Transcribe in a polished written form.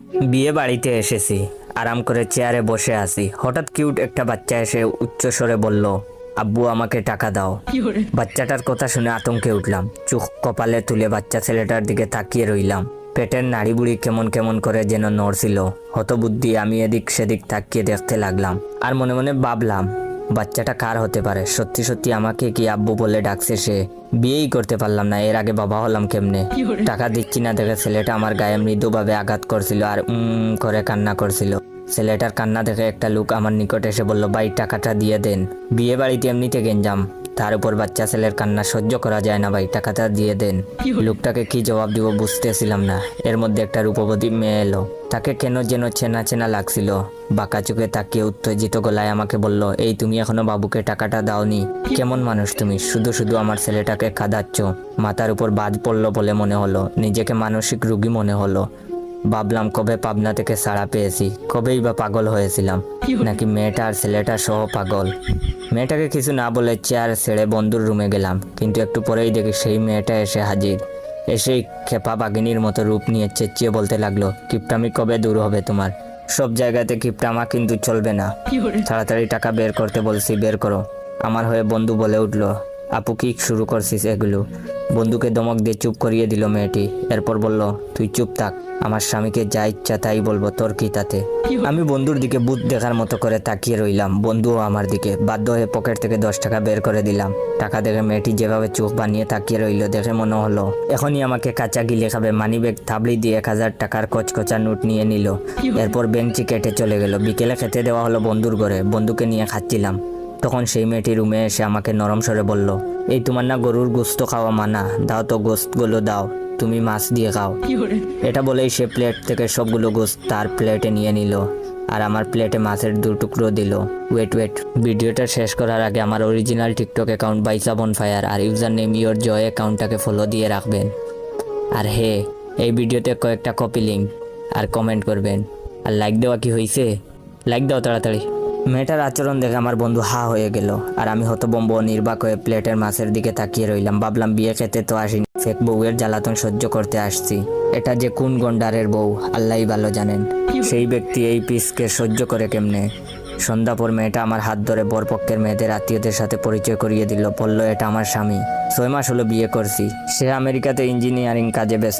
বিয়ে বাড়িতে এসেছি, আরাম করে চেয়ারে বসে আছি। হঠাৎ কিউট একটা বাচ্চা এসে উচ্চ স্বরে বলল, আব্বু আমাকে টাকা দাও। বাচ্চাটার কথা শুনে আতঙ্কে উঠলাম। চোখ কপালে তুলে বাচ্চা ছেলেটার দিকে তাকিয়ে রইলাম। পেটের নাড়িবুড়ি কেমন কেমন করে যেন নড়ছিল। হতবুদ্ধি আমি এদিক সেদিক তাকিয়ে দেখতে লাগলাম, আর মনে মনে ভাবলাম বাচ্চাটা কার হতে পারে। সত্যি সত্যি আমাকে কি আব্বু বলে ডাকছে সে? বিয়েই করতে পারলাম না, এর আগে বাবা হলাম কেমনে? টাকা দিচ্ছি না দেখে ছেলেটা আমার গায়ে মৃদুভাবে আঘাত করছিল আর করে কান্না করছিল। ছেলেটার কান্না দেখে একটা লোক আমার নিকট এসে বলল, ভাই টাকাটা দিয়ে দেন। বিয়ে বাড়িতে এমনিতে গেঞ্জাম, তার উপর বাচ্চা ছেলের কান্না সহ্য করা যায় না, ভাই টাকাটা দিয়ে দেন। লোকটাকে কি জবাব দিব বুঝতেছিলাম না। এর মধ্যে একটা রূপবতী মেয়ে এলো। তাকে কেন যেন চেনা চেনা লাগছিল। বাঁকা চোখে তাকিয়ে উত্তেজিত গলায় আমাকে বলল, এই তুমি এখনো বাবুকে টাকাটা দাওনি? কেমন মানুষ তুমি, শুধু শুধু আমার ছেলেটাকে কাঁদাচ্ছ। মাথার উপর বাজ পড়লো বলে মনে হলো, নিজেকে মানসিক রোগী মনে হলো। ভাবলাম কবে পাবনা থেকে ছাড়া পেয়েছি, কবেই বা পাগল হয়েছিলাম, নাকি মেয়েটা আর ছেলেটা সহ পাগল। মেয়েটাকে কিছু না বলে চেয়ার ছেড়ে বন্ধুর রুমে গেলাম, কিন্তু একটু পরেই দেখি সেই মেয়েটা এসে হাজির। এসেই খেপা বাঘিনীর মতো রূপ নিয়ে চেঁচিয়ে বলতে লাগলো, কিপটামি কবে দূর হবে তোমার? সব জায়গাতে কিপটামা কিন্তু চলবে না। তাড়াতাড়ি টাকা বের করতে বলছি, বের করো। আমার হয়ে বন্ধু বলে উঠলো, আপু কি শুরু করছিস এগুলো? বন্ধুকে ধমক দিয়ে চুপ করিয়ে দিল মেয়েটি। এরপর বলল, তুই চুপ থাক, আমার স্বামীকে যা ইচ্ছা তাই বলবো, তোর কি তাতে? আমি বন্ধুর দিকে ভূত দেখার মতো করে তাকিয়ে রইলাম। বন্ধুও আমার দিকে। বাধ্য হয়ে পকেট থেকে 10 টাকা বের করে দিলাম। টাকা দেখে মেয়েটি যেভাবে চোখ বানিয়ে তাকিয়ে রইল, দেখে মনে হলো এখনই আমাকে কাঁচা গিলে খাবে। মানিব্যাগ থাবড়ি দিয়ে 1000 টাকার কচকচা নোট নিয়ে নিল। এরপর বেঞ্চি কেটে চলে গেল। বিকেলে খেতে দেওয়া হলো বন্ধুর ঘরে। বন্ধুকে নিয়ে খাচ্ছিলাম, তখন সেই মেয়েটি রুমে এসে আমাকে নরম স্বরে বলল, এই তোমার না গরুর গোস্ত খাওয়া মানা, দাও তো গোস্তগুলো দাও, তুমি মাছ দিয়ে খাও। এটা বলেই সে প্লেট থেকে সবগুলো গোস্ত তার প্লেটে নিয়ে নিল, আর আমার প্লেটে মাছের 2 টুকরো দিল। ওয়েট, ভিডিওটা শেষ করার আগে আমার অরিজিনাল টিকটক অ্যাকাউন্ট বাইসা বনফায়ার আর ইউজার নেম ইয়োর জয় অ্যাকাউন্টটাকে ফলো দিয়ে রাখবেন। আর হে, এই ভিডিওতে কয়েকটা কপি লিঙ্ক আর কমেন্ট করবেন। আর লাইক দেওয়া কি হয়েছে? লাইক দাও তাড়াতাড়ি। মেয়েটার আচরণ দেখে আমার বন্ধু হা হয়ে গেল, আর আমি হতবম্ব নির্বাক হয়ে প্লেটের মাছের দিকে তাকিয়ে রইলাম। ভাবলাম বিয়ে খেতে তো আসিনি, ফেক বউয়ের জ্বালাতন সহ্য করতে আসছি। এটা যে কোন গন্ডারের বউ আল্লাহই ভালো জানেন। সেই ব্যক্তি এই পিসকে সহ্য করে কেমনে? সন্ধ্যা পর মেয়েটা আমার হাত ধরে বরপক্ষের মেয়েদের আত্মীয়দের সাথে পরিচয় করিয়ে দিল। বলল, এটা আমার স্বামী, 6 মাস হলো বিয়ে করছি। সে আমেরিকাতে ইঞ্জিনিয়ারিং কাজে ব্যস্ত।